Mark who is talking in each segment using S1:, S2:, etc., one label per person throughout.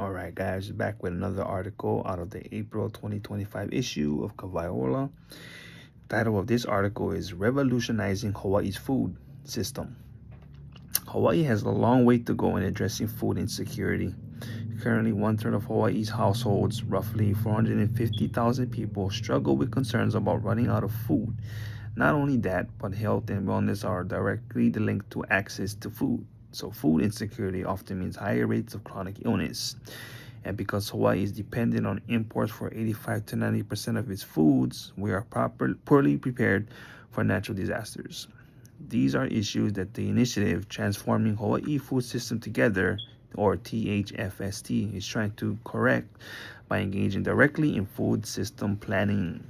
S1: All right, guys, back with another article out of the April 2025 issue of Kavaiola. Title of this article is Revolutionizing Hawaii's Food System. Hawaii has a long way to go in addressing food insecurity. Currently, one third of Hawaii's households, roughly 450,000 people, struggle with concerns about running out of food. Not only that, but health and wellness are directly linked to access to food. So, food insecurity often means higher rates of chronic illness. And because Hawaii is dependent on imports for 85 to 90% of its foods, we are poorly prepared for natural disasters. These are issues that the initiative Transforming Hawaii Food System Together, or THFST, is trying to correct by engaging directly in food system planning.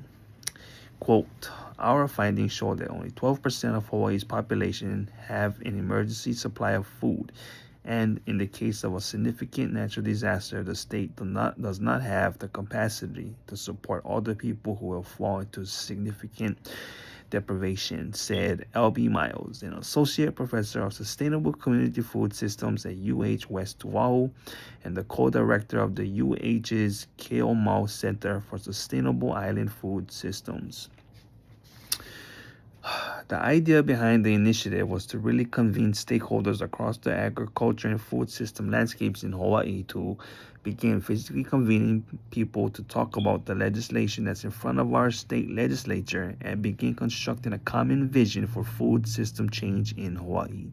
S1: Quote, our findings show that only 12% of Hawaii's population have an emergency supply of food, and in the case of a significant natural disaster, the state does not have the capacity to support all the people who will fall into significant deprivation, said L.B. Miles, an associate professor of sustainable community food systems at UH West Oahu and the co-director of the UH's Ke'omau Center for Sustainable Island Food Systems. The idea behind the initiative was to really convene stakeholders across the agriculture and food system landscapes in Hawaii to begin physically convening people to talk about the legislation that's in front of our state legislature and begin constructing a common vision for food system change in Hawaii.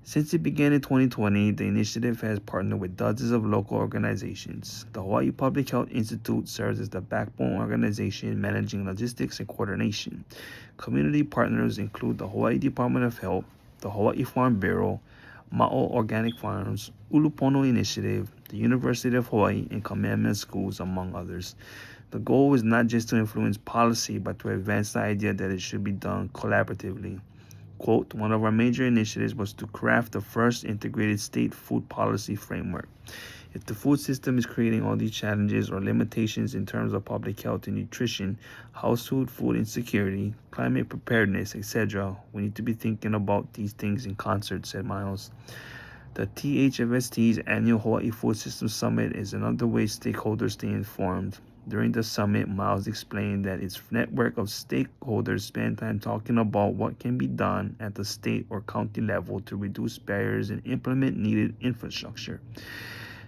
S1: Since it began in 2020, the initiative has partnered with dozens of local organizations. The Hawaii Public Health Institute serves as the backbone organization managing logistics and coordination. Community partners include the Hawaii Department of Health, the Hawaii Farm Bureau, Ma'o Organic Farms, Ulupono Initiative, the University of Hawaii, and Kamehameha Schools, among others. The goal is not just to influence policy, but to advance the idea that it should be done collaboratively. Quote, one of our major initiatives was to craft the first integrated state food policy framework. If the food system is creating all these challenges or limitations in terms of public health and nutrition, household food insecurity, climate preparedness, etc., we need to be thinking about these things in concert, said Miles. The THFST's annual Hawaii Food System Summit is another way stakeholders stay informed. During the summit, Miles explained that its network of stakeholders spend time talking about what can be done at the state or county level to reduce barriers and implement needed infrastructure.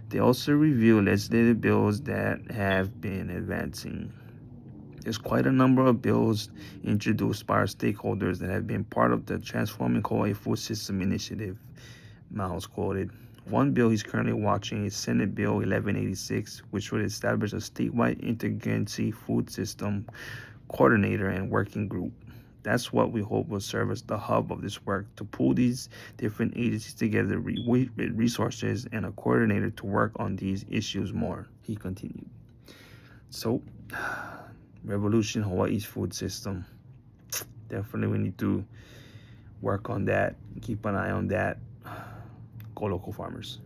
S1: They also review legislative bills that have been advancing. There's quite a number of bills introduced by our stakeholders that have been part of the Transforming Hawaii Food System initiative, Miles quoted. One bill he's currently watching is Senate Bill 1186, which would establish a statewide interagency food system coordinator and working group. That's what we hope will serve as the hub of this work, to pull these different agencies together with resources and a coordinator to work on these issues more, he continued. So, Revolution Hawaii's food system. Definitely we need to work on that, keep an eye on that. Go local farmers.